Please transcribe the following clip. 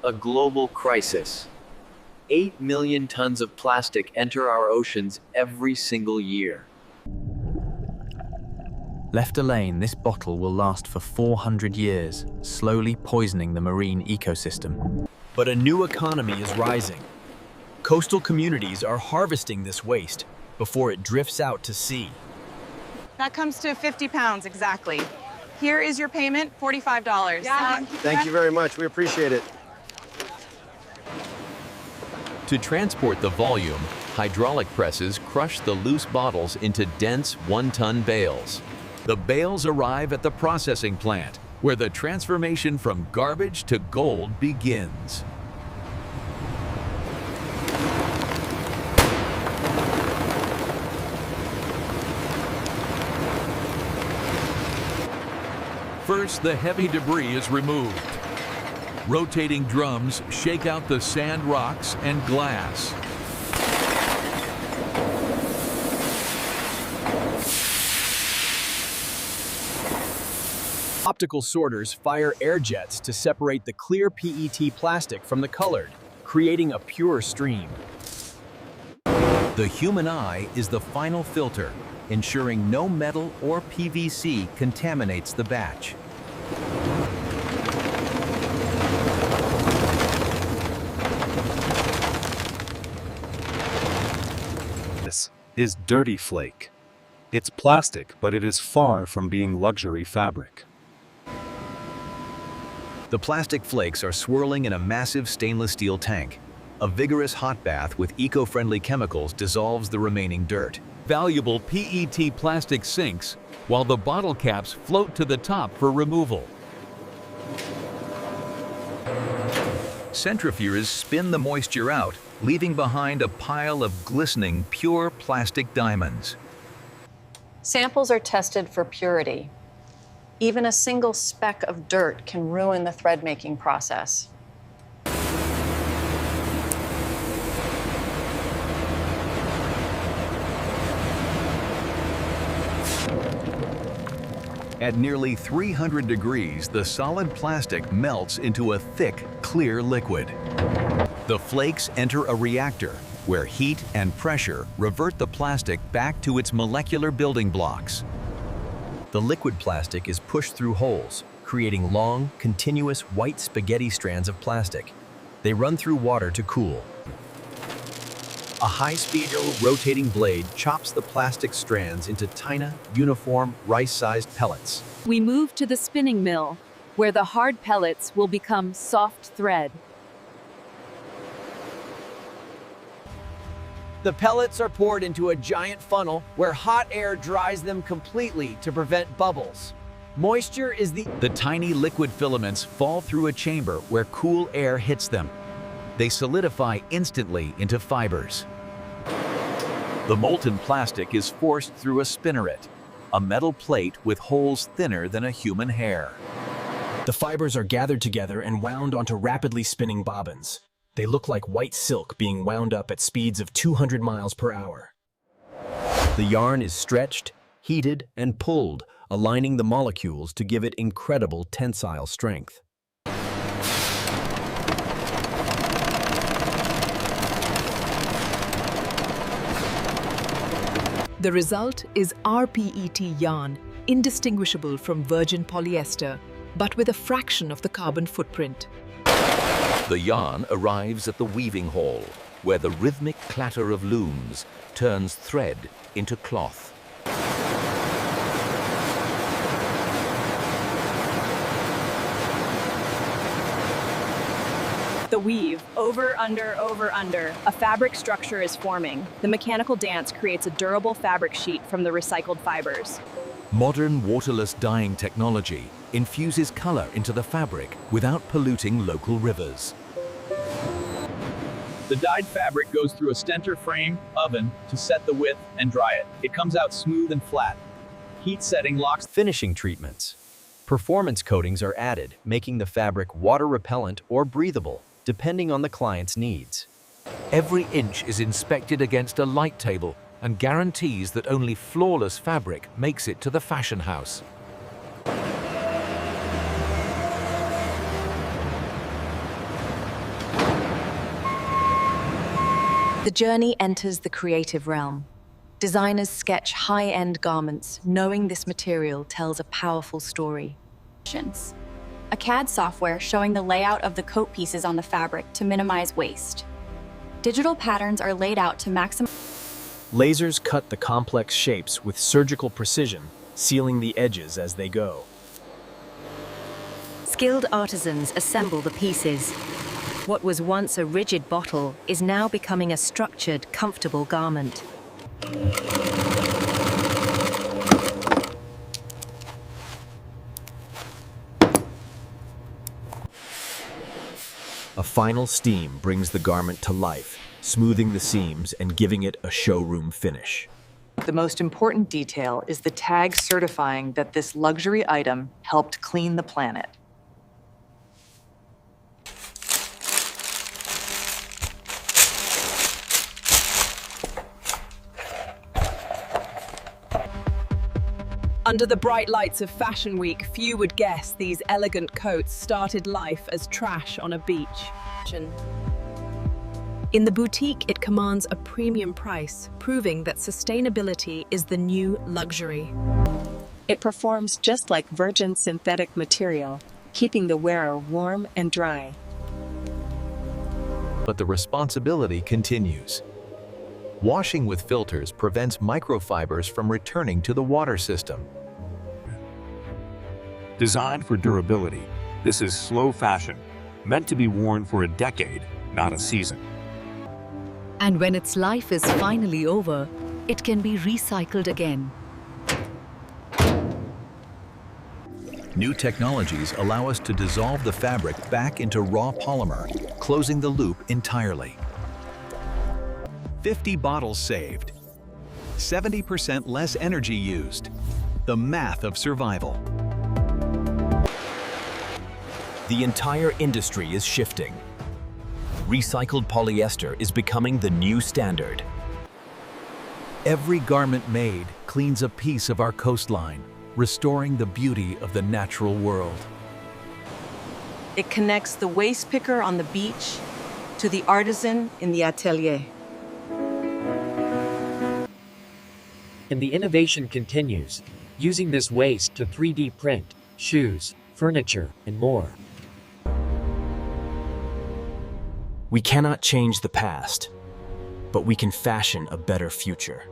a global crisis. 8 million tons of plastic enter our oceans every single year. Left alone, this bottle will last for 400 years, slowly poisoning the marine ecosystem. But a new economy is rising. Coastal communities are harvesting this waste before it drifts out to sea. That comes to 50 pounds exactly. Here is your payment, $45. Thank you very much. We appreciate it. To transport the volume, hydraulic presses crush the loose bottles into dense one-ton bales. The bales arrive at the processing plant, where the transformation from garbage to gold begins. First, the heavy debris is removed. Rotating drums shake out the sand, rocks, and glass. Optical sorters fire air jets to separate the clear PET plastic from the colored, creating a pure stream. The human eye is the final filter, ensuring no metal or PVC contaminates the batch. This is dirty flake. It's plastic, but it is far from being luxury fabric. The plastic flakes are swirling in a massive stainless steel tank. A vigorous hot bath with eco-friendly chemicals dissolves the remaining dirt. Valuable PET plastic sinks, while the bottle caps float to the top for removal. Centrifuges spin the moisture out, leaving behind a pile of glistening, pure plastic diamonds. Samples are tested for purity. Even a single speck of dirt can ruin the thread-making process. At nearly 300 degrees, the solid plastic melts into a thick, clear liquid. The flakes enter a reactor, where heat and pressure revert the plastic back to its molecular building blocks. The liquid plastic is pushed through holes, creating long, continuous white spaghetti strands of plastic. They run through water to cool. A high-speed rotating blade chops the plastic strands into tiny, uniform, rice-sized pellets. We move to the spinning mill, where the hard pellets will become soft thread. The pellets are poured into a giant funnel where hot air dries them completely to prevent bubbles. Moisture is The tiny liquid filaments fall through a chamber where cool air hits them. They solidify instantly into fibers. The molten plastic is forced through a spinneret, a metal plate with holes thinner than a human hair. The fibers are gathered together and wound onto rapidly spinning bobbins. They look like white silk being wound up at speeds of 200 miles per hour. The yarn is stretched, heated, and pulled, aligning the molecules to give it incredible tensile strength. The result is rPET yarn, indistinguishable from virgin polyester, but with a fraction of the carbon footprint. The yarn arrives at the weaving hall, where the rhythmic clatter of looms turns thread into cloth. The weave, over, under, a fabric structure is forming. The mechanical dance creates a durable fabric sheet from the recycled fibers. Modern waterless dyeing technology infuses color into the fabric without polluting local rivers. The dyed fabric goes through a stenter frame oven to set the width and dry it. It comes out smooth and flat. Heat setting locks. Finishing treatments. Performance coatings are added, making the fabric water repellent or breathable, depending on the client's needs. Every inch is inspected against a light table and guarantees that only flawless fabric makes it to the fashion house. The journey enters the creative realm. Designers sketch high-end garments, knowing this material tells a powerful story. A CAD software showing the layout of the coat pieces on the fabric to minimize waste. Digital patterns are laid out to maximize. Lasers cut the complex shapes with surgical precision, sealing the edges as they go. Skilled artisans assemble the pieces. What was once a rigid bottle is now becoming a structured, comfortable garment. A final steam brings the garment to life, smoothing the seams and giving it a showroom finish. The most important detail is the tag certifying that this luxury item helped clean the planet. Under the bright lights of Fashion Week, few would guess these elegant coats started life as trash on a beach. In the boutique, it commands a premium price, proving that sustainability is the new luxury. It performs just like virgin synthetic material, keeping the wearer warm and dry. But the responsibility continues. Washing with filters prevents microfibers from returning to the water system. Designed for durability, this is slow fashion, meant to be worn for a decade, not a season. And when its life is finally over, it can be recycled again. New technologies allow us to dissolve the fabric back into raw polymer, closing the loop entirely. 50 bottles saved. 70% less energy used. The math of survival. The entire industry is shifting. Recycled polyester is becoming the new standard. Every garment made cleans a piece of our coastline, restoring the beauty of the natural world. It connects the waste picker on the beach to the artisan in the atelier. And the innovation continues, using this waste to 3D print shoes, furniture, and more. We cannot change the past, but we can fashion a better future.